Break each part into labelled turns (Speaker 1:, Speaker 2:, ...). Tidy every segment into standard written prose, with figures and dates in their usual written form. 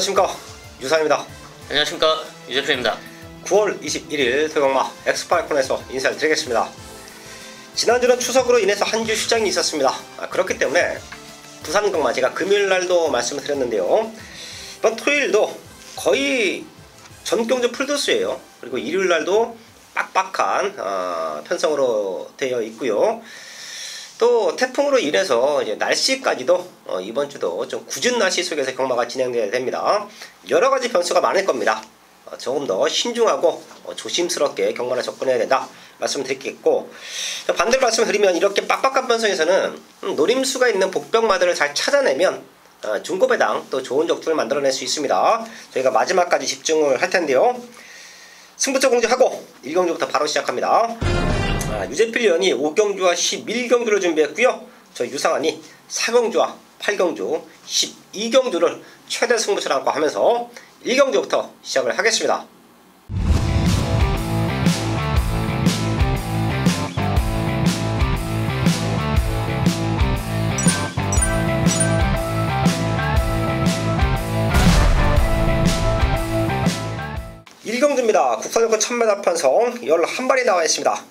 Speaker 1: 안녕하십니까, 유사입니다.
Speaker 2: 안녕하십니까, 유재표입니다.
Speaker 1: 9월 21일 토요일마 엑스파이콘에서 인사를 드리겠습니다. 지난주는 추석으로 인해서 한 주 휴장이 있었습니다. 그렇기 때문에 부산경마 제가 금요일날도 말씀을 드렸는데요, 이번 토요일도 거의 전경주 풀도수예요. 그리고 일요일날도 빡빡한 편성으로 되어 있고요. 또 태풍으로 인해서 이제 날씨까지도 이번 주도 좀 궂은 날씨 속에서 경마가 진행되어야 됩니다. 여러가지 변수가 많을 겁니다. 조금 더 신중하고 조심스럽게 경마를 접근해야 된다 말씀드리겠고, 반대로 말씀드리면 이렇게 빡빡한 편성에서는 노림수가 있는 복병마들을 잘 찾아내면 중고배당 또 좋은 적투를 만들어낼 수 있습니다. 저희가 마지막까지 집중을 할 텐데요, 승부처 공지하고 1경주부터 바로 시작합니다. 유재필위원이 5경주와 11경주를 준비했고요. 저 유상환이 4경주와 8경주, 12경주를 최대 승부처를 안고 하면서 1경주부터 시작을 하겠습니다. 일경주입니다. 국산여권 1000m 편성 11마리 나와 있습니다.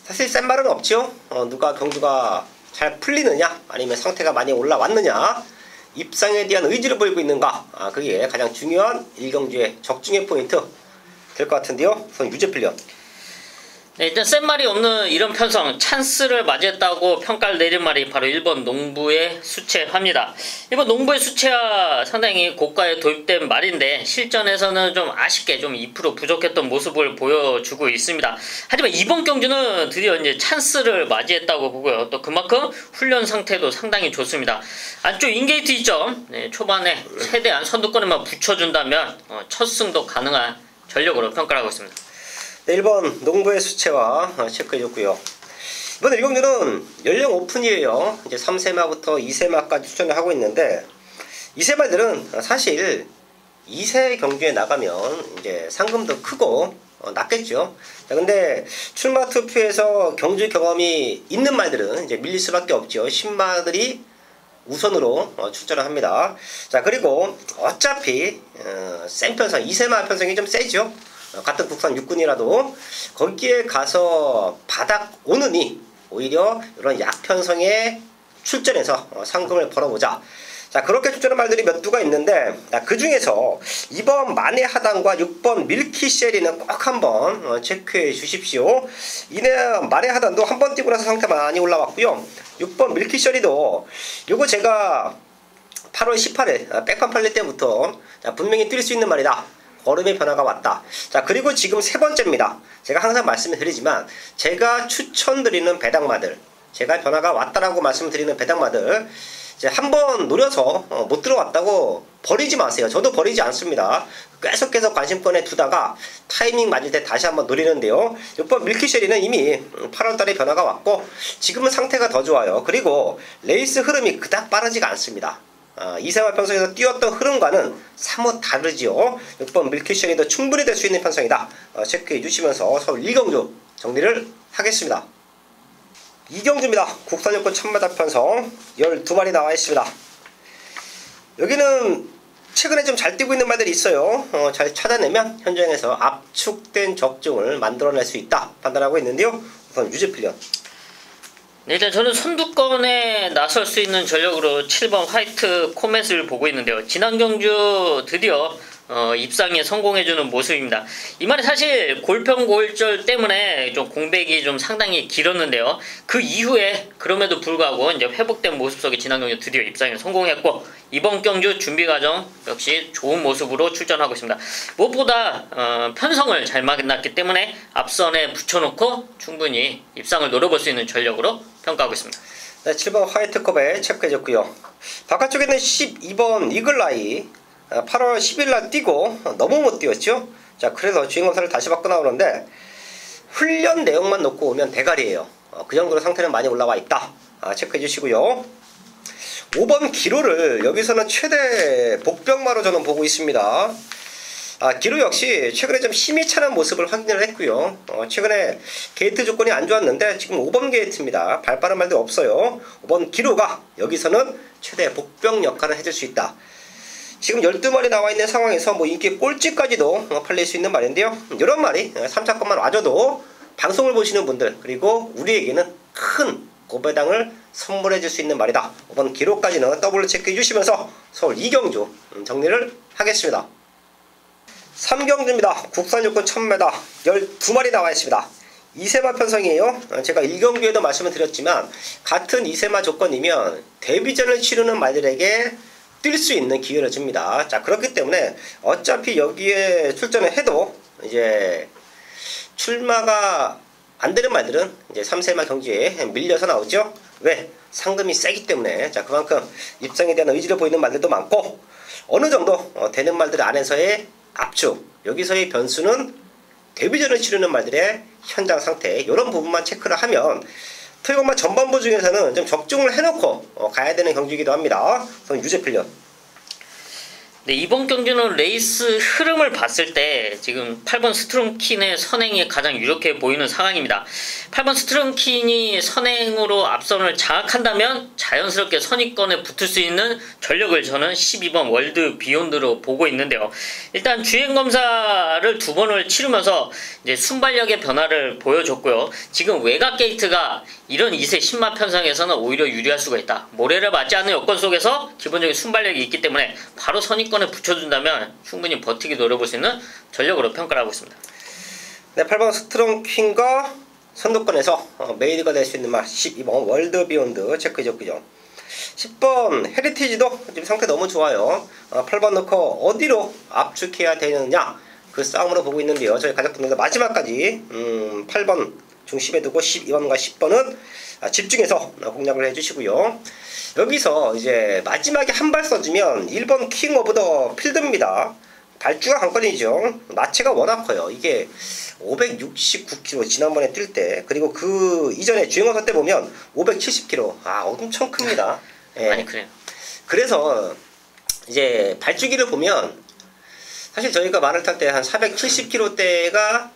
Speaker 1: 사실 센 말은 없죠. 누가 경주가 잘 풀리느냐, 아니면 상태가 많이 올라왔느냐, 입상에 대한 의지를 보이고 있는가, 그게 가장 중요한 일경주의 적중의 포인트 될 것 같은데요. 우선 유재필련.
Speaker 2: 네, 일단 센 말이 없는 이런 편성, 찬스를 맞이했다고 평가를 내린 말이 바로 1번 농부의 수채화입니다. 1번 농부의 수채화 상당히 고가에 도입된 말인데 실전에서는 좀 아쉽게 좀 2% 부족했던 모습을 보여주고 있습니다. 하지만 이번 경주는 드디어 이제 찬스를 맞이했다고 보고요. 또 그만큼 훈련 상태도 상당히 좋습니다. 안쪽 인게이트 있죠. 네, 초반에 최대한 선두권에만 붙여준다면 첫 승도 가능한 전력으로 평가를 하고 있습니다.
Speaker 1: 네, 1번 농부의 수채화 체크해줬고요. 이번 1경주는 연령 오픈이에요. 이제 3세마부터 2세마까지 추천을 하고 있는데, 2세마들은 사실 2세 경주에 나가면 이제 상금도 크고 낫겠죠. 자, 근데 출마 투표에서 경주 경험이 있는 말들은 이제 밀릴 수밖에 없죠. 신마들이 우선으로 출전을 합니다. 자, 그리고 어차피 센 편성, 2세마 편성이 좀 세죠. 같은 국산 육군이라도 거기에 가서 바닥 오느니 오히려 이런 약편성에 출전해서 상금을 벌어보자. 자, 그렇게 출전한 말들이 몇 두가 있는데, 그 중에서 2번 만해하단과 6번 밀키쉐리는 꼭 한번 체크해 주십시오. 이내 만해하단도 한번 뛰고 나서 상태 많이 올라왔고요. 6번 밀키쉐리도 요거 제가 8월 18일 백판 팔릴 때부터 분명히 뛸 수 있는 말이다, 걸음의 변화가 왔다. 자, 그리고 지금 세 번째입니다. 제가 항상 말씀을 드리지만 제가 추천드리는 배당마들, 제가 변화가 왔다라고 말씀드리는 배당마들, 이제 한번 노려서 못 들어왔다고 버리지 마세요. 저도 버리지 않습니다. 계속해서 관심권에 두다가 타이밍 맞을 때 다시 한번 노리는데요, 6번 밀키쉐리는 이미 8월달에 변화가 왔고 지금은 상태가 더 좋아요. 그리고 레이스 흐름이 그닥 빠르지가 않습니다. 2세마 편성에서 뛰었던 흐름과는 사뭇 다르지요. 6번 밀키쉐리도 충분히 될 수 있는 편성이다. 체크해 주시면서 서울 1경주 정리를 하겠습니다. 2경주입니다. 국산여권 1000m 편성 12마리 나와 있습니다. 여기는 최근에 좀 잘 뛰고 있는 말들이 있어요. 잘 찾아내면 현장에서 압축된 적중을 만들어낼 수 있다 판단하고 있는데요, 우선 유재필련.
Speaker 2: 네, 일단 저는 선두권에 나설 수 있는 전력으로 7번 화이트 코멧을 보고 있는데요, 지난 경주 드디어 입상에 성공해주는 모습입니다. 이 말이 사실 골평고일절 때문에 좀 공백이 좀 상당히 길었는데요, 그 이후에 그럼에도 불구하고 이제 회복된 모습 속에 지난 경주 드디어 입상에 성공했고 이번 경주 준비 과정 역시 좋은 모습으로 출전하고 있습니다. 무엇보다 편성을 잘 만났기 때문에 앞선에 붙여놓고 충분히 입상을 노려볼 수 있는 전력으로 평가하고 있습니다.
Speaker 1: 네, 7번 화이트컵에 체크해줬고요. 바깥쪽에는 12번 이글라이 8월 10일날 뛰고 너무 못 뛰었죠. 자, 그래서 주행검사를 다시 받고 나오는데 훈련 내용만 놓고 오면 대가리예요. 그 정도로 상태는 많이 올라와 있다. 체크해 주시고요. 5번 기로를 여기서는 최대 복병마로 저는 보고 있습니다. 기로 역시 최근에 좀 힘이 차는 모습을 확인을 했고요. 최근에 게이트 조건이 안 좋았는데 지금 5번 게이트입니다. 발빠른 말도 없어요. 5번 기로가 여기서는 최대 복병 역할을 해줄 수 있다. 지금 12마리 나와 있는 상황에서 뭐 인기 꼴찌까지도 팔릴 수 있는 말인데요. 이런 말이 3차권만 와줘도 방송을 보시는 분들, 그리고 우리에게는 큰 고배당을 선물해 줄 수 있는 말이다. 이번 기록까지는 더블로 체크해 주시면서 서울 이경주 정리를 하겠습니다. 3경주입니다. 국산 육군 1000m 12마리 나와 있습니다. 2세마 편성이에요. 제가 1경주에도 말씀을 드렸지만 같은 2세마 조건이면 데뷔전을 치르는 말들에게 뛸 수 있는 기회를 줍니다. 자, 그렇기 때문에 어차피 여기에 출전을 해도 이제 출마가 안 되는 말들은 이제 3세마 경주에 밀려서 나오죠. 왜? 상금이 세기 때문에. 자, 그만큼 입상에 대한 의지를 보이는 말들도 많고, 어느 정도 되는 말들 안에서의 압축, 여기서의 변수는 데뷔전을 치르는 말들의 현장 상태, 이런 부분만 체크를 하면 토요일만 전반부 중에서는 좀 적중을 해놓고 가야 되는 경기이기도 합니다. 저는 유제 필련.
Speaker 2: 네, 이번 경주는 레이스 흐름을 봤을 때 지금 8번 스트롱킨의 선행이 가장 유력해 보이는 상황입니다. 8번 스트롱킨이 선행으로 앞선을 장악한다면 자연스럽게 선위권에 붙을 수 있는 전력을 저는 12번 월드 비욘드로 보고 있는데요. 일단 주행검사를 2번을 치르면서 이제 순발력의 변화를 보여줬고요. 지금 외곽 게이트가 이런 2세 10마 편성에서는 오히려 유리할 수가 있다. 모래를 맞지 않는 여건 속에서 기본적인 순발력이 있기 때문에 바로 선위권에 붙여준다면 충분히 버티기 노려볼 수 있는 전력으로 평가를 하고 있습니다.
Speaker 1: 네, 8번 스트롱퀸과 선두권에서 메이드가 될 수 있는 말 12번 월드 비욘드 체크해줬고요. 10번 헤리티지도 지금 상태 너무 좋아요. 8번 넣고 어디로 압축해야 되느냐 그 싸움으로 보고 있는데요. 저희 가족분들 마지막까지 8번 중심에 두고 12번과 10번은 집중해서 공략을 해주시고요. 여기서 이제 마지막에 한 발 써주면 1번 킹 오브 더 필드입니다. 발주가 관건이죠. 마체가 워낙 커요. 이게 569kg 지난번에 뛸 때, 그리고 그 이전에 주행검사 때 보면 570kg. 엄청 큽니다. 예.
Speaker 2: 많이 그래요.
Speaker 1: 그래서 이제 발주기를 보면 사실 저희가 말을 탈 때 한 470kg대가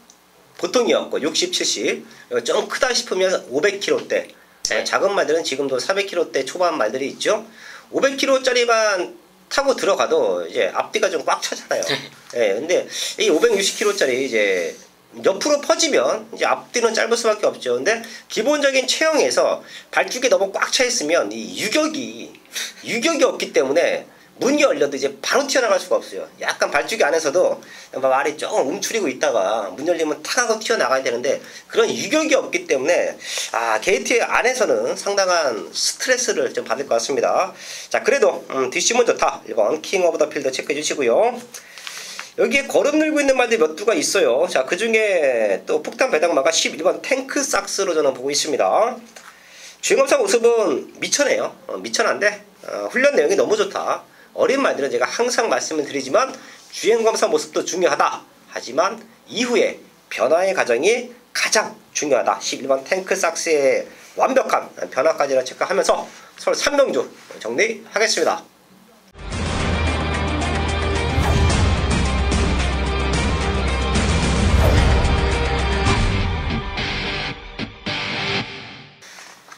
Speaker 1: 보통이었고 60, 70 좀 크다 싶으면 500kg대.
Speaker 2: 네.
Speaker 1: 작은 말들은 지금도 400kg대 초반 말들이 있죠. 500kg짜리만 타고 들어가도 이제 앞뒤가 좀 꽉 차잖아요. 예, 근데 이 560kg짜리 이제 옆으로 퍼지면 이제 앞뒤는 짧을 수밖에 없죠. 근데 기본적인 체형에서 발죽이 너무 꽉 차 있으면 이 유격이 없기 때문에 문이 열려도 이제 바로 튀어나갈 수가 없어요. 약간 발죽이 안에서도 말이 조금 움츠리고 있다가 문 열리면 탁 하고 튀어나가야 되는데 그런 유격이 없기 때문에 게이트 안에서는 상당한 스트레스를 좀 받을 것 같습니다. 자, 그래도 뒷심은 좋다. 1번 킹 오브 더 필드 체크해 주시고요. 여기에 거름 늘고 있는 말들이 몇 두가 있어요. 자, 그 중에 또 폭탄 배당마가 11번 탱크 삭스로 저는 보고 있습니다. 주행검사 모습은 미천해요. 미천한데 훈련 내용이 너무 좋다. 어린 말들은 제가 항상 말씀을 드리지만 주행검사 모습도 중요하다. 하지만 이후에 변화의 과정이 가장 중요하다. 11번 탱크 삭스의 완벽한 변화까지를 체크하면서 서울 3경주 정리하겠습니다.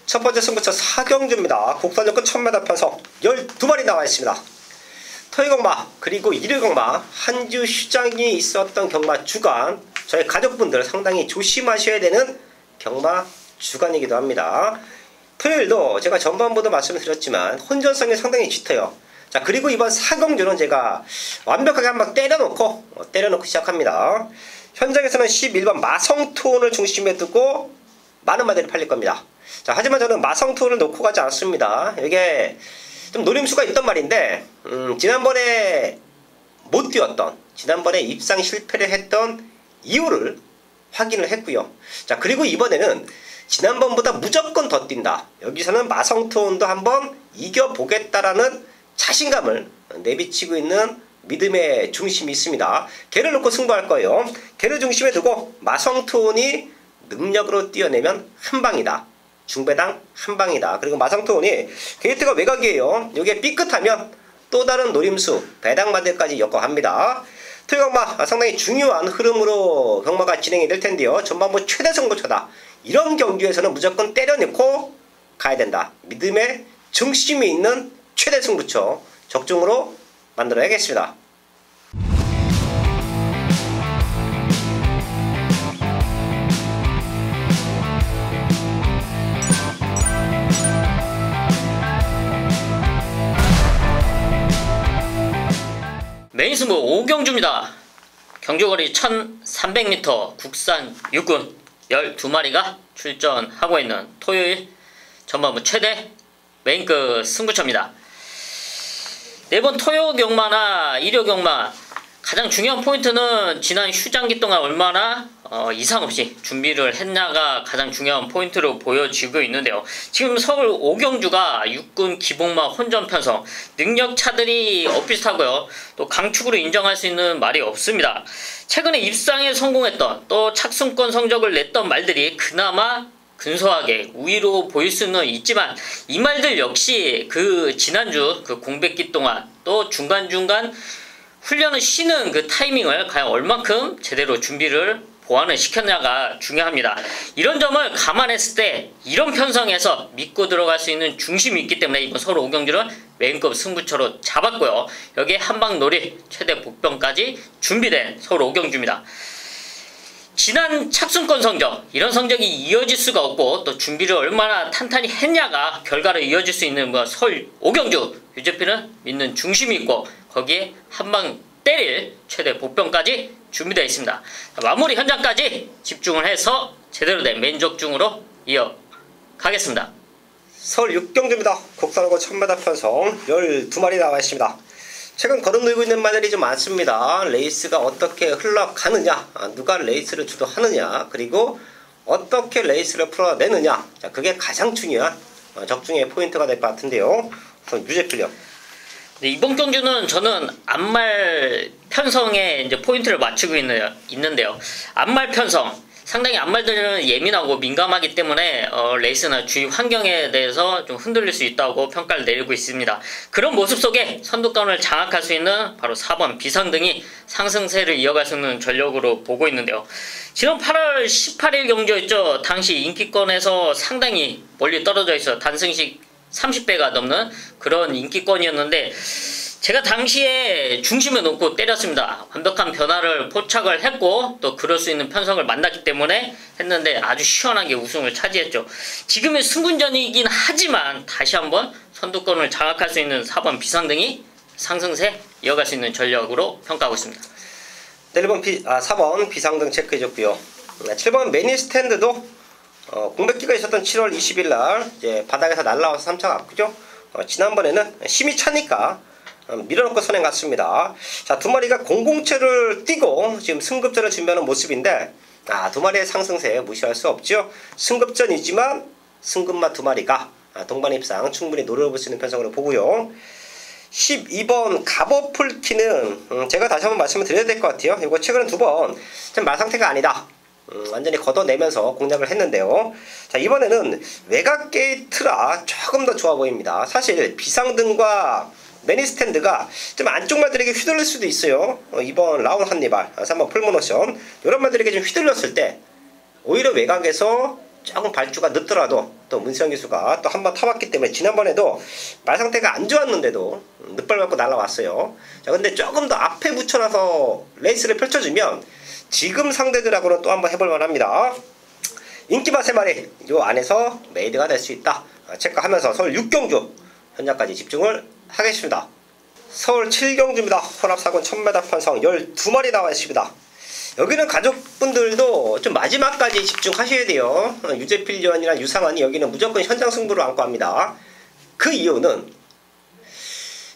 Speaker 1: 첫 번째 승부처 4경주입니다. 국산 여권 1000m 편성 12마리 나와 있습니다. 토요경마 그리고 일요경마 한 주 휴장이 있었던 경마 주간, 저희 가족분들 상당히 조심하셔야 되는 경마 주간이기도 합니다. 토요일도 제가 전반부도 말씀을 드렸지만 혼전성이 상당히 짙어요. 자, 그리고 이번 4경주는 제가 완벽하게 한번 때려놓고 시작합니다. 현장에서는 11번 마성투혼을 중심에 두고 많은 말들이 팔릴 겁니다. 자, 하지만 저는 마성투혼을 놓고 가지 않습니다. 이게 좀 노림수가 있단 말인데 지난번에 못 뛰었던, 지난번에 입상 실패를 했던 이유를 확인을 했고요. 자, 그리고 이번에는 지난번보다 무조건 더 뛴다. 여기서는 마성투혼도 한번 이겨보겠다라는 자신감을 내비치고 있는 믿음의 중심이 있습니다. 걔를 놓고 승부할 거예요. 걔를 중심에 두고 마성투혼이 능력으로 뛰어내면 한방이다. 중배당 한방이다. 그리고 마성투혼이 게이트가 외곽이에요. 이게 삐끗하면 또 다른 노림수 배당마들까지 엮어갑니다. 토요경마 상당히 중요한 흐름으로 경마가 진행이 될 텐데요. 전반부 최대 승부처다. 이런 경주에서는 무조건 때려넣고 가야 된다. 믿음의 중심이 있는 최대 승부처 적중으로 만들어야겠습니다.
Speaker 2: 메인 승부 5경주입니다. 경주거리 1300m 국산 육군 12마리가 출전하고 있는 토요일 전반부 최대 메인급 승부처입니다. 매번 토요 경마나 일요 경마 가장 중요한 포인트는 지난 휴장기 동안 얼마나 이상 없이 준비를 했냐가 가장 중요한 포인트로 보여지고 있는데요. 지금 서울 5경주가 육군 기복마 혼전 편성 능력차들이 엇비슷하고요. 또 강축으로 인정할 수 있는 말이 없습니다. 최근에 입상에 성공했던 또 착순권 성적을 냈던 말들이 그나마 근소하게 우위로 보일 수는 있지만 이 말들 역시 그 지난주 그 공백기 동안 또 중간중간 훈련을 쉬는 그 타이밍을 과연 얼만큼 제대로 준비를 보완을 시켰냐가 중요합니다. 이런 점을 감안했을 때 이런 편성에서 믿고 들어갈 수 있는 중심이 있기 때문에 이번 서울 5경주는 메인급 승부처로 잡았고요. 여기에 한방놀이 최대 복병까지 준비된 서울 5경주입니다. 지난 착순권 성적 이런 성적이 이어질 수가 없고 또 준비를 얼마나 탄탄히 했냐가 결과로 이어질 수 있는 서울 5경주 유재필은 믿는 중심이 있고 거기에 한방 때릴 최대 복병까지 준비되어 있습니다. 마무리 현장까지 집중을 해서 제대로 된 맨족중으로 이어가겠습니다.
Speaker 1: 서울 6경주입니다. 국산하고 1000m 편성 12마리 나와 있습니다. 최근 거듭늘고 있는 말들이 좀 많습니다. 레이스가 어떻게 흘러가느냐, 누가 레이스를 주도하느냐, 그리고 어떻게 레이스를 풀어내느냐. 자, 그게 가장 중요한 적중의 포인트가 될 것 같은데요. 우선 유재필요.
Speaker 2: 네, 이번 경주는 저는 앞말 편성에 이제 포인트를 맞추고 있는데요. 앞말 편성. 상당히 앞말들은 예민하고 민감하기 때문에 레이스나 주위 환경에 대해서 좀 흔들릴 수 있다고 평가를 내리고 있습니다. 그런 모습 속에 선두권을 장악할 수 있는 바로 4번 비상등이 상승세를 이어갈 수 있는 전력으로 보고 있는데요. 지난 8월 18일 경주였죠. 당시 인기권에서 상당히 멀리 떨어져 있어 단승식 30배가 넘는 그런 인기권이었는데 제가 당시에 중심을 놓고 때렸습니다. 완벽한 변화를 포착을 했고 또 그럴 수 있는 편성을 만났기 때문에 했는데 아주 시원하게 우승을 차지했죠. 지금의 승군전이긴 하지만 다시 한번 선두권을 장악할 수 있는 4번 비상등이 상승세 이어갈 수 있는 전력으로 평가하고 있습니다.
Speaker 1: 4번 비상등 체크해줬고요. 7번 매니스탠드도 공백기가 있었던 7월 20일 날 이제 바닥에서 날라와서 3차 갔고요. 지난번에는 심이 차니까 밀어넣고 선행 갔습니다. 자, 두 마리가 공공채를 띄고 지금 승급전을 준비하는 모습인데 두 마리의 상승세 무시할 수 없죠. 승급전이지만 승급마 두 마리가 동반 입상 충분히 노려볼 수 있는 편성으로 보고요. 12번 갑오풀키는 제가 다시 한번 말씀을 드려야 될 것 같아요. 이거 최근에 두 번 말 상태가 아니다. 완전히 걷어내면서 공략을 했는데요. 자, 이번에는 외곽 게이트라 조금 더 좋아 보입니다. 사실 비상등과 매니스탠드가 좀 안쪽 말들에게 휘둘릴 수도 있어요. 2번 라운 한니발, 3번 풀모노션 이런 말들에게 좀 휘둘렸을 때 오히려 외곽에서 조금 발주가 늦더라도 또 문세영 기수가 또 한 번 타봤기 때문에 지난번에도 말 상태가 안 좋았는데도 늦발 맞고 날아왔어요. 자, 근데 조금 더 앞에 붙여놔서 레이스를 펼쳐주면 지금 상대들하고는 또 한번 해볼 만합니다. 인기마 3마리 요 안에서 메이드가 될 수 있다 체크하면서 서울 6경주 현장까지 집중을 하겠습니다. 서울 7경주입니다. 혼합사군 1000m 편성 12마리 나와 있습니다. 여기는 가족분들도 좀 마지막까지 집중하셔야 돼요. 유재필 요원이나 유상환이 여기는 무조건 현장 승부를 안고 합니다. 그 이유는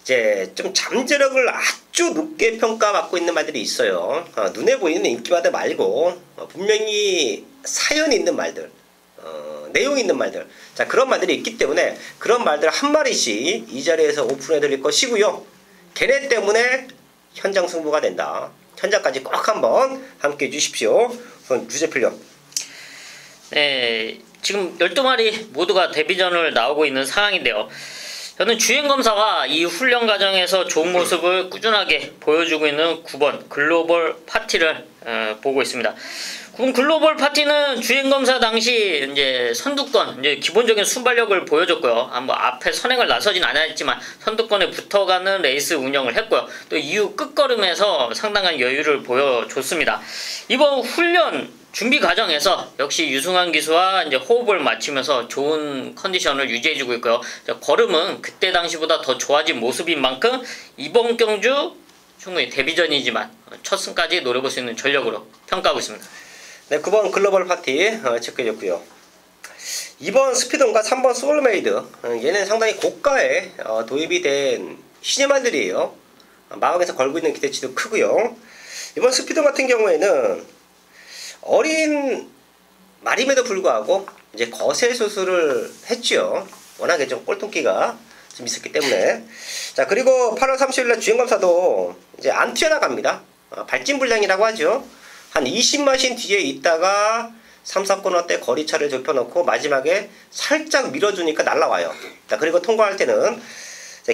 Speaker 1: 이제 좀 잠재력을 아주 높게 평가받고 있는 말들이 있어요. 눈에 보이는 인기마들 말고 분명히 사연이 있는 말들, 내용 있는 말들, 자, 그런 말들이 있기 때문에 그런 말들 한 마리씩 이 자리에서 오픈해 드릴 것이고요. 걔네 때문에 현장 승부가 된다. 현장까지 꼭 한번 함께 해주십시오. 우선 유재필요.
Speaker 2: 네, 지금 12마리 모두가 데뷔전을 나오고 있는 상황인데요. 저는 주행검사와 이 훈련 과정에서 좋은 모습을 꾸준하게 보여주고 있는 9번 글로벌 파티를 보고 있습니다. 그럼 글로벌 파티는 주행검사 당시 이제 선두권, 이제 기본적인 순발력을 보여줬고요. 뭐 앞에 선행을 나서진 않았지만 선두권에 붙어가는 레이스 운영을 했고요. 또 이후 끝걸음에서 상당한 여유를 보여줬습니다. 이번 훈련 준비 과정에서 역시 유승환 기수와 이제 호흡을 맞추면서 좋은 컨디션을 유지해주고 있고요. 걸음은 그때 당시보다 더 좋아진 모습인 만큼 이번 경주 충분히 데뷔전이지만 첫 승까지 노려볼 수 있는 전력으로 평가하고 있습니다.
Speaker 1: 네, 9번 글로벌 파티 체크해줬고요. 2번 스피던과 3번 소울메이드, 얘는 상당히 고가에 도입이 된 신의 말들이에요. 마음에서 걸고 있는 기대치도 크고요. 이번 스피던 같은 경우에는 어린 말임에도 불구하고 이제 거세 수술을 했죠. 워낙에 좀 꼴통기가 좀 있었기 때문에. 자, 그리고 8월 30일날 주행검사도 이제 안 튀어나갑니다. 발진불량이라고 하죠. 한 20마신 뒤에 있다가 3, 4코너 때 거리차를 좁혀놓고 마지막에 살짝 밀어주니까 날라와요. 자, 그리고 통과할 때는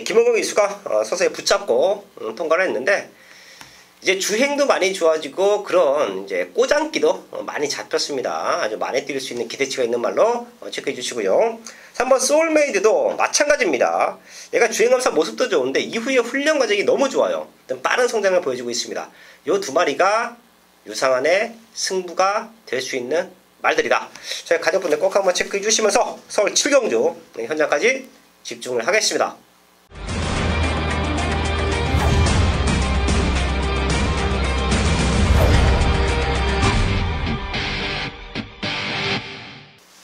Speaker 1: 김원경 기수가 서서히 붙잡고 통과를 했는데, 이제 주행도 많이 좋아지고 그런 이제 꼬장기도 많이 잡혔습니다. 아주 많이 뛸 수 있는 기대치가 있는 말로 체크해 주시고요. 3번 소울메이드도 마찬가지입니다. 얘가 주행검사 모습도 좋은데 이후에 훈련 과정이 너무 좋아요. 빠른 성장을 보여주고 있습니다. 이 두 마리가 유상한의 승부가 될 수 있는 말들이다. 저희 가족분들 꼭 한번 체크해 주시면서 서울 7경주 현장까지 집중을 하겠습니다.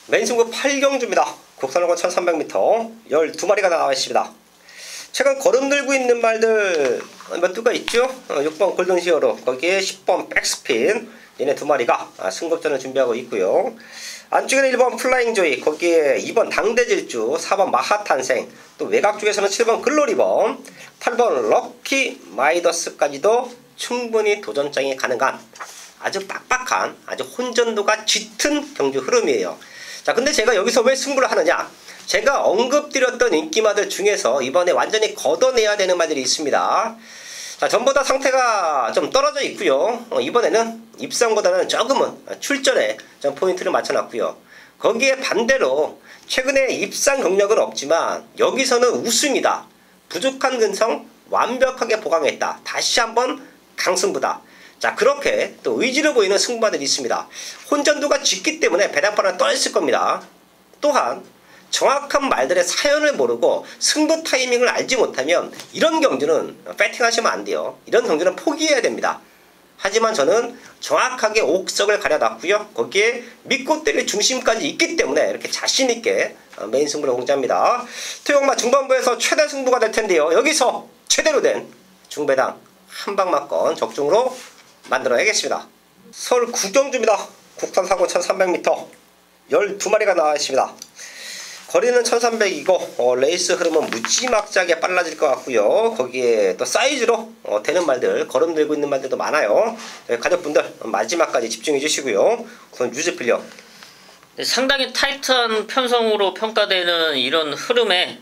Speaker 1: 메인 승부 8경주입니다. 국산로건 1300m 12마리가 나와 있습니다. 최근 거름 들고 있는 말들 몇 두가 있죠? 6번 골든시어로, 거기에 10번 백스핀, 얘네 두 마리가 승급전을 준비하고 있고요. 안쪽에는 1번 플라잉조이, 거기에 2번 당대질주, 4번 마하탄생, 또 외곽 쪽에서는 7번 글로리범, 8번 럭키 마이더스까지도 충분히 도전장이 가능한 아주 빡빡한, 아주 혼전도가 짙은 경주 흐름이에요. 자, 근데 제가 여기서 왜 승부를 하느냐? 제가 언급드렸던 인기마들 중에서 이번에 완전히 걷어내야 되는 말들이 있습니다. 자, 전보다 상태가 좀 떨어져 있고요. 이번에는 입상보다는 조금은 출전에 좀 포인트를 맞춰놨고요. 거기에 반대로 최근에 입상 경력은 없지만 여기서는 우승이다, 부족한 근성 완벽하게 보강했다, 다시 한번 강승부다. 자, 그렇게 또 의지를 보이는 승부마들이 있습니다. 혼전도가 짙기 때문에 배당판을 떠있을 겁니다. 또한 정확한 말들의 사연을 모르고 승부 타이밍을 알지 못하면 이런 경주는 배팅하시면 안 돼요. 이런 경주는 포기해야 됩니다. 하지만 저는 정확하게 옥석을 가려놨고요. 거기에 믿고 때릴 중심까지 있기 때문에 이렇게 자신있게 메인 승부를 공개합니다. 토요일마 중반부에서 최대 승부가 될 텐데요. 여기서 최대로 된 중배당 한방막건 적중으로 만들어야겠습니다. 서울 9경주입니다. 국산사고 1300m 12마리가 나와 있습니다. 거리는 1300이고 레이스 흐름은 무지막지하게 빨라질 것 같고요. 거기에 또 사이즈로 되는 말들, 걸음 들고 있는 말들도 많아요. 가족분들 마지막까지 집중해 주시고요. 우선 유지필력
Speaker 2: 상당히 타이트한 편성으로 평가되는 이런 흐름에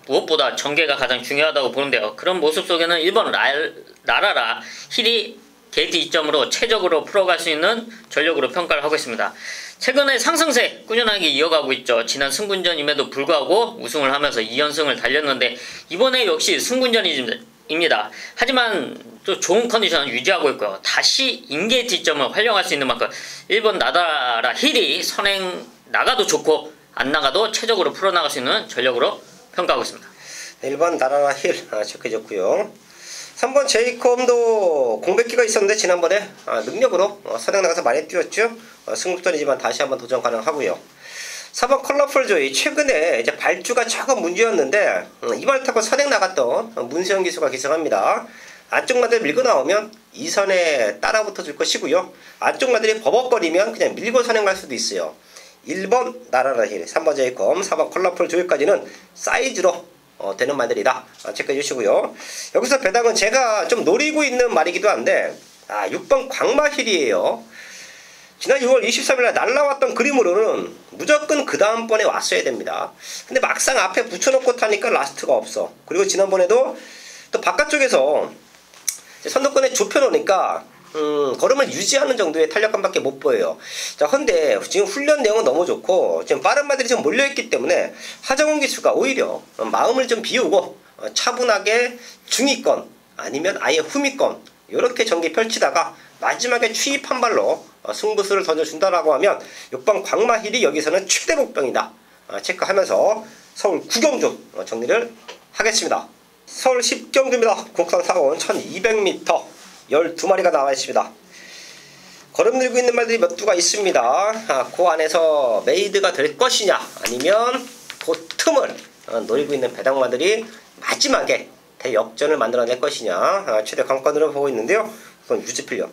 Speaker 2: 무엇보다 전개가 가장 중요하다고 보는데요. 그런 모습 속에는 1번 라라라 힐이 게이트 2점으로 최적으로 풀어갈 수 있는 전력으로 평가를 하고 있습니다. 최근에 상승세 꾸준하게 이어가고 있죠. 지난 승군전임에도 불구하고 우승을 하면서 2연승을 달렸는데 이번에 역시 승군전입니다. 하지만 또 좋은 컨디션을 유지하고 있고요. 다시 인게이트 2점을 활용할 수 있는 만큼 1번 나다라 힐이 선행 나가도 좋고 안 나가도 최적으로 풀어나갈 수 있는 전력으로 평가하고 있습니다.
Speaker 1: 1번 나다라 힐 체크해줬고요. 3번 제이콤도 공백기가 있었는데 지난번에 능력으로 선행 나가서 많이 뛰었죠. 승급전이지만 다시 한번 도전 가능하고요. 4번 컬러풀 조이, 최근에 이제 발주가 조금 문제였는데 이발 타고 선행 나갔던 문세영 기수가 기승합니다. 안쪽 마들 밀고 나오면 2선에 따라붙어 줄 것이고요. 안쪽 마들이 버벅거리면 그냥 밀고 선행 갈 수도 있어요. 1번 나라라힐, 3번 제이콤, 4번 컬러풀 조이까지는 사이즈로 되는 말들이다. 체크해 주시고요. 여기서 배당은 제가 좀 노리고 있는 말이기도 한데 6번 광마힐이에요. 지난 6월 23일날 날라왔던 그림으로는 무조건 그 다음번에 왔어야 됩니다. 근데 막상 앞에 붙여놓고 타니까 라스트가 없어. 그리고 지난번에도 또 바깥쪽에서 선두권에 좁혀놓으니까 걸음을 유지하는 정도의 탄력감밖에 못 보여요. 자, 근데 지금 훈련 내용은 너무 좋고 지금 빠른 말들이 좀 몰려있기 때문에 하정우 기수가 오히려 마음을 좀 비우고 차분하게 중위권 아니면 아예 후미권 이렇게 전개 펼치다가 마지막에 추입 한 발로 승부수를 던져준다라고 하면 6번 광마힐이 여기서는 최대 복병이다 체크하면서 서울 9경주 정리를 하겠습니다. 서울 10경주입니다. 국산 사원 1200m 12마리가 나와 있습니다. 걸음 들고 있는 말들이 몇 두가 있습니다. 그 안에서 메이드가 될 것이냐 아니면 그 틈을 노리고 있는 배당마들이 마지막에 대역전을 만들어낼 것이냐 최대 관건으로 보고 있는데요. 그건 유지필요.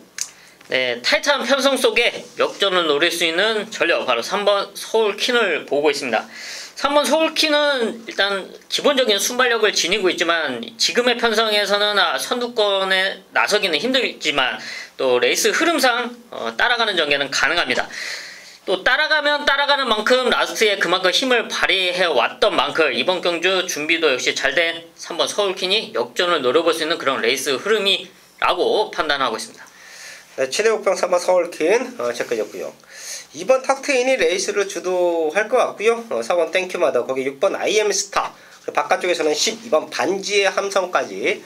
Speaker 2: 네, 타이트한 편성 속에 역전을 노릴 수 있는 전력 바로 3번 서울퀸을 보고 있습니다. 3번 서울퀸은 일단 기본적인 순발력을 지니고 있지만 지금의 편성에서는 선두권에 나서기는 힘들지만 또 레이스 흐름상 따라가는 전개는 가능합니다. 또 따라가면 따라가는 만큼 라스트에 그만큼 힘을 발휘해 왔던 만큼 이번 경주 준비도 역시 잘된 3번 서울퀸이 역전을 노려볼 수 있는 그런 레이스 흐름이라고 판단하고 있습니다.
Speaker 1: 네, 최대 복병 3번 서울퀸 체크해줬고요. 2번 탁트인이 레이스를 주도할 것 같고요. 4번 땡큐마더 거기 6번 IM스타 바깥쪽에서는 12번 반지의 함성까지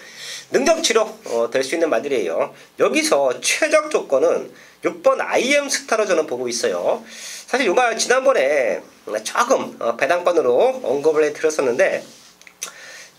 Speaker 1: 능정치로 될 수 있는 말들이에요. 여기서 최적 조건은 6번 IM스타로 저는 보고 있어요. 사실 이 말 지난번에 조금 배당권으로 언급을 해드렸었는데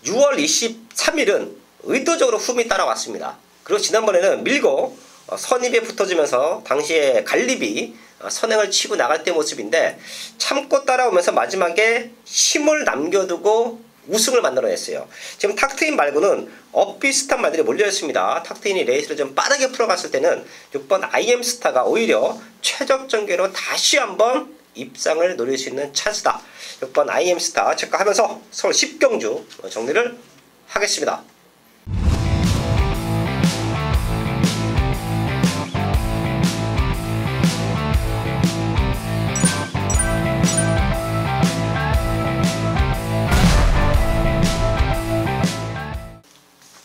Speaker 1: 6월 23일은 의도적으로 흠이 따라왔습니다. 그리고 지난번에는 밀고 선입에 붙어지면서 당시에 갈립이 선행을 치고 나갈 때 모습인데 참고 따라오면서 마지막에 힘을 남겨두고 우승을 만들어냈어요. 지금 탁트인 말고는 엇비슷한 말들이 몰려있습니다. 탁트인이 레이스를 좀 빠르게 풀어갔을 때는 6번 IM스타가 오히려 최적 전개로 다시 한번 입상을 노릴 수 있는 찬스다. 6번 IM스타 체크하면서 서울 10경주 정리를 하겠습니다.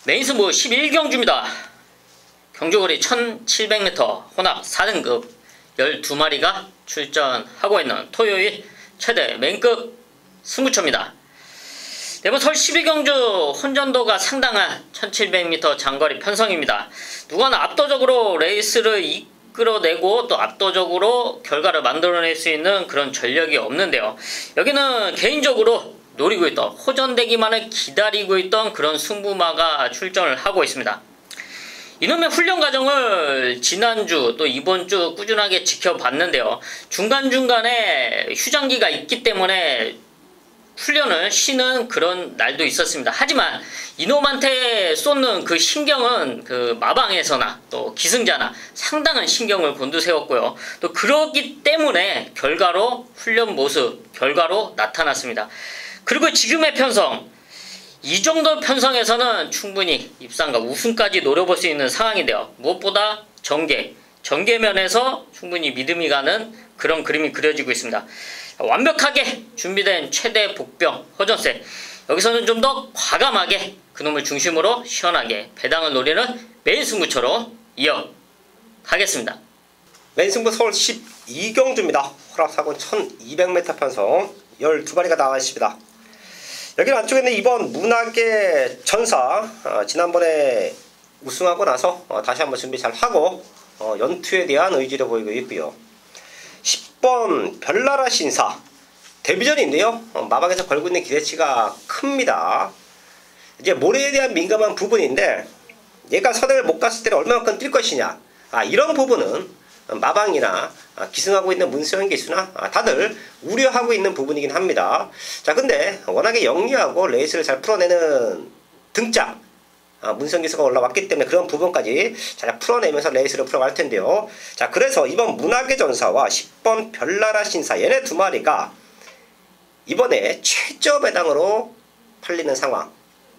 Speaker 2: 메인 승부 11경주입니다. 경주거리 1700m 혼합 4등급 12마리가 출전하고 있는 토요일 최대 메인급 승부처입니다. 이번 서울 12경주 혼전도가 상당한 1700m 장거리 편성입니다. 누가나 압도적으로 레이스를 이끌어내고 또 압도적으로 결과를 만들어낼 수 있는 그런 전력이 없는데요. 여기는 개인적으로 노리고 있던 호전되기만을 기다리고 있던 그런 승부마가 출전을 하고 있습니다. 이놈의 훈련 과정을 지난주 또 이번주 꾸준하게 지켜봤는데요. 중간중간에 휴장기가 있기 때문에 훈련을 쉬는 그런 날도 있었습니다. 하지만 이놈한테 쏟는 그 신경은 그 마방에서나 또 기승자나 상당한 신경을 곤두세웠고요. 또 그렇기 때문에 결과로 훈련 모습 결과로 나타났습니다. 그리고 지금의 편성 이 정도 편성에서는 충분히 입상과 우승까지 노려볼 수 있는 상황인데요. 무엇보다 전개면에서 충분히 믿음이 가는 그런 그림이 그려지고 있습니다. 완벽하게 준비된 최대 복병 허전세 여기서는 좀 더 과감하게 그놈을 중심으로 시원하게 배당을 노리는 메인 승부처로 이어가겠습니다.
Speaker 1: 메인 승부 서울 12경주입니다. 호락사건 1200m 편성 12마리가 나와 있습니다. 여기 안쪽에는 이번 문학의 전사 지난번에 우승하고 나서 다시 한번 준비 잘 하고 연투에 대한 의지를 보이고 있고요. 10번 별나라 신사 데뷔전인데요. 마방에서 걸고 있는 기대치가 큽니다. 이제 모래에 대한 민감한 부분인데 얘가 선행을 못 갔을 때는 얼마만큼 뛸 것이냐 이런 부분은 마방이나 기승하고 있는 문세영 기수나 다들 우려하고 있는 부분이긴 합니다. 자, 근데 워낙에 영리하고 레이스를 잘 풀어내는 등짝 문세영 기수가 올라왔기 때문에 그런 부분까지 잘 풀어내면서 레이스를 풀어갈 텐데요. 자, 그래서 이번 문학의 전사와 10번 별나라 신사 얘네 두 마리가 이번에 최저 배당으로 팔리는 상황,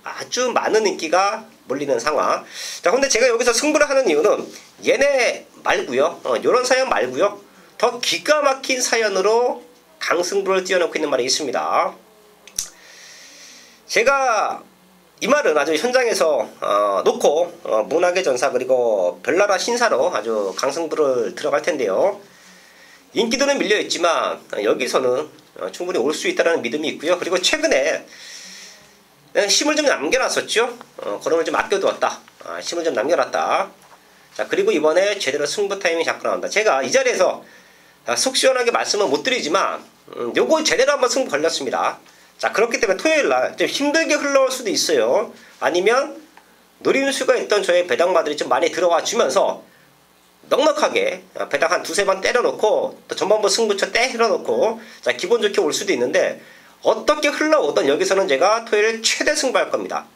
Speaker 1: 아주 많은 인기가 몰리는 상황. 자, 근데 제가 여기서 승부를 하는 이유는 얘네 말고요, 요런 사연 말고요, 더 기가 막힌 사연으로 강승부를 띄워놓고 있는 말이 있습니다. 제가 이 말은 아주 현장에서 놓고 문학의 전사 그리고 별나라 신사로 아주 강승부를 들어갈 텐데요. 인기도는 밀려있지만 여기서는 충분히 올 수 있다는 믿음이 있고요. 그리고 최근에 힘을 좀 남겨놨었죠. 걸음을 좀 아껴두었다. 힘을 좀 남겨놨다. 자, 그리고 이번에 제대로 승부 타이밍이 잡고 나온다. 제가 이 자리에서 속 시원하게 말씀은 못 드리지만 요거 제대로 한번 승부 걸렸습니다. 자, 그렇기 때문에 토요일날 좀 힘들게 흘러올 수도 있어요. 아니면 노리는 수가 있던 저의 배당마들이 좀 많이 들어와 주면서 넉넉하게 배당 한 두세 번 때려놓고 또 전반부 승부처 때려놓고 자, 기분 좋게 올 수도 있는데 어떻게 흘러오던 여기서는 제가 토요일 최대 승부할 겁니다.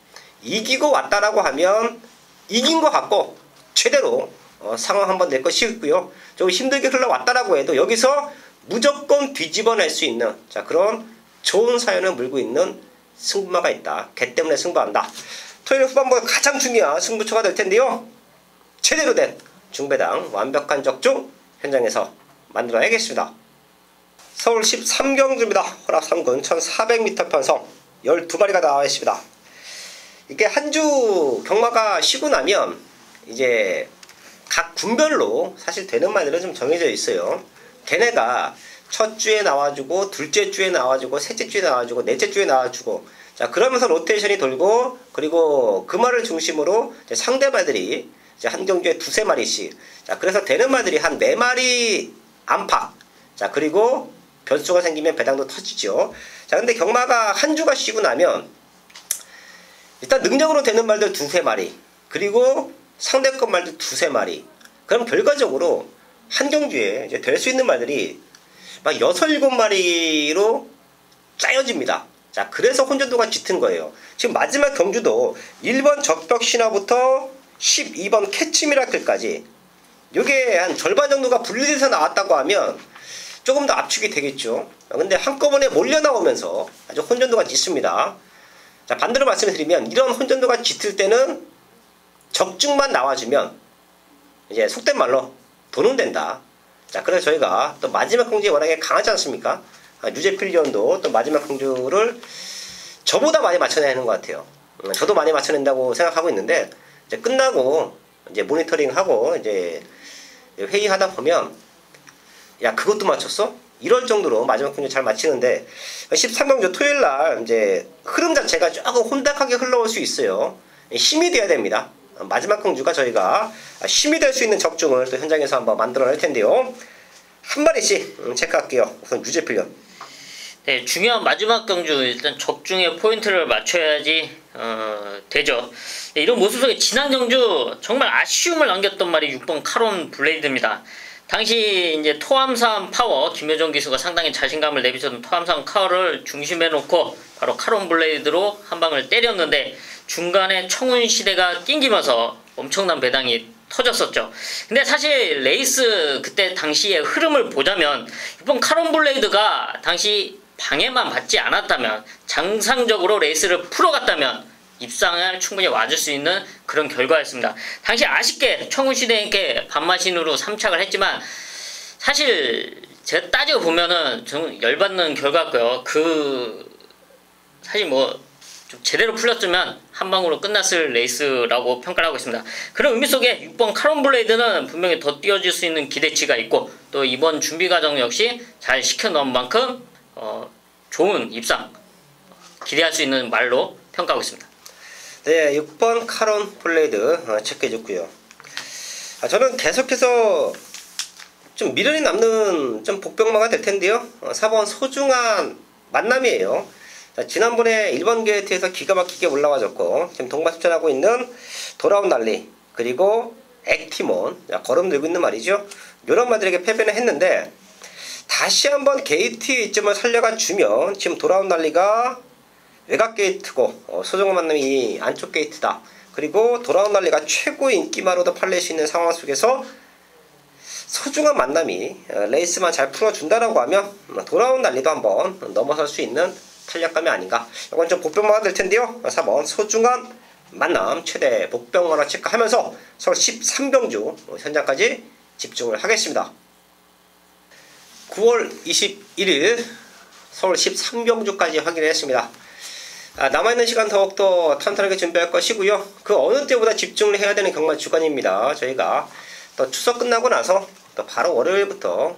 Speaker 1: 이기고 왔다라고 하면 이긴 것 같고 최대로 상황 한번 낼 것이 있고요. 좀 힘들게 흘러왔다라고 해도 여기서 무조건 뒤집어낼 수 있는 자, 그런 좋은 사연을 물고 있는 승부마가 있다. 걔 때문에 승부한다. 토요일 후반부에 가장 중요한 승부처가 될 텐데요. 제대로 된 중배당 완벽한 적중 현장에서 만들어야겠습니다. 서울 13경주입니다. 허락 3군 1400m 편성 12마리가 나와 있습니다. 이게 한 주 경마가 쉬고 나면 이제 각 군별로 사실 되는 말들은 좀 정해져 있어요. 걔네가 첫 주에 나와주고 둘째 주에 나와주고 셋째 주에 나와주고 넷째 주에 나와주고 자, 그러면서 로테이션이 돌고 그리고 그 말을 중심으로 이제 상대 말들이 이제 한 경주에 두세 마리씩 자, 그래서 되는 말들이 한 4마리 안팎 자, 그리고 변수가 생기면 배당도 터지죠. 자, 근데 경마가 한 주가 쉬고 나면 일단 능력으로 되는 말들 두세 마리 그리고 상대권 말들 두세 마리 그럼 결과적으로 한 경주에 이제 될 수 있는 말들이 막 6, 7마리로 짜여집니다. 자, 그래서 혼전도가 짙은 거예요. 지금 마지막 경주도 1번 적벽 신화부터 12번 캐치미라클까지 요게 한 절반 정도가 분리돼서 나왔다고 하면 조금 더 압축이 되겠죠. 근데 한꺼번에 몰려 나오면서 아주 혼전도가 짙습니다. 자, 반대로 말씀을 드리면 이런 혼전도가 짙을 때는 적중만 나와주면 이제 속된 말로 돈은 된다. 자, 그래서 저희가 또 마지막 경주에 워낙에 강하지 않습니까? 뉴제필리온도 또 마지막 경주를 저보다 많이 맞춰내는 것 같아요. 저도 많이 맞춰낸다고 생각하고 있는데 이제 끝나고 이제 모니터링하고 이제 회의하다 보면 야, 그것도 맞췄어? 이럴 정도로 마지막 경주 잘 맞히는데 13경주 토요일날 이제 흐름 자체가 조금 혼탁하게 흘러올 수 있어요. 힘이 돼야 됩니다. 마지막 경주가 저희가 힘이 될 수 있는 적중을 또 현장에서 한번 만들어낼 텐데요. 한 마리씩 체크할게요. 우선 유제필련.
Speaker 2: 네, 중요한 마지막 경주 일단 적중의 포인트를 맞춰야지 되죠. 네, 이런 모습 속에 지난 경주 정말 아쉬움을 남겼던 말이 6번 카론 블레이드입니다. 당시 이제 토함산 파워 김효정 기수가 상당히 자신감을 내비쳤던 토함산 파워를 중심에 놓고 바로 카론 블레이드로 한 방을 때렸는데 중간에 청운시대가 낑기면서 엄청난 배당이 터졌었죠. 근데 사실 레이스 그때 당시의 흐름을 보자면 이번 카론 블레이드가 당시 방해만 받지 않았다면 정상적으로 레이스를 풀어갔다면 입상을 충분히 와줄 수 있는 그런 결과였습니다. 당시 아쉽게 청운시대에게 반마신으로 3착을 했지만 사실 제가 따져보면은 좀 열받는 결과였고요. 사실 좀 제대로 풀렸으면 한 방으로 끝났을 레이스라고 평가를 하고 있습니다. 그런 의미 속에 6번 카론 블레이드는 분명히 더 뛰어줄 수 있는 기대치가 있고 또 이번 준비 과정 역시 잘 시켜놓은 만큼 좋은 입상 기대할 수 있는 말로 평가하고 있습니다.
Speaker 1: 네, 6번 카론 블레이드 체크해줬고요. 저는 계속해서 좀 미련이 남는 좀 복병마가 될 텐데요. 4번 소중한 만남이에요. 자, 지난번에 1번 게이트에서 기가 막히게 올라와줬고 지금 동반습전하고 있는 돌아온 난리 그리고 액티몬 걸음 들고 있는 말이죠. 이런 말들에게 패배는 했는데 다시 한번 게이트 이점을 살려가 주면 지금 돌아온 난리가 외곽 게이트고 소중한 만남이 안쪽 게이트다. 그리고 돌아온 난리가 최고 인기마로도 팔릴 수 있는 상황 속에서 소중한 만남이 레이스만 잘 풀어준다라고 하면 돌아온 난리도 한번 넘어설 수 있는 탄력감이 아닌가. 이건 좀 복병마가 될 텐데요. 4번 소중한 만남 최대 복병마로 체크하면서 서울 13경주 현장까지 집중을 하겠습니다. 9월 21일 서울 13경주까지 확인을 했습니다. 남아있는 시간 더욱더 탄탄하게 준비할 것이고요. 그 어느 때보다 집중을 해야 되는 경마 주간입니다. 저희가 또 추석 끝나고 나서 또 바로 월요일부터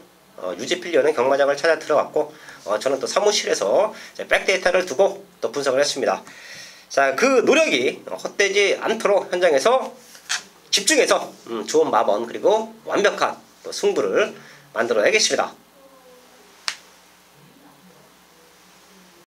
Speaker 1: 유지필려는 경마장을 찾아 들어갔고 저는 또 사무실에서 백데이터를 두고 또 분석을 했습니다. 자, 그 노력이 헛되지 않도록 현장에서 집중해서 좋은 마번 그리고 완벽한 또 승부를 만들어내겠습니다.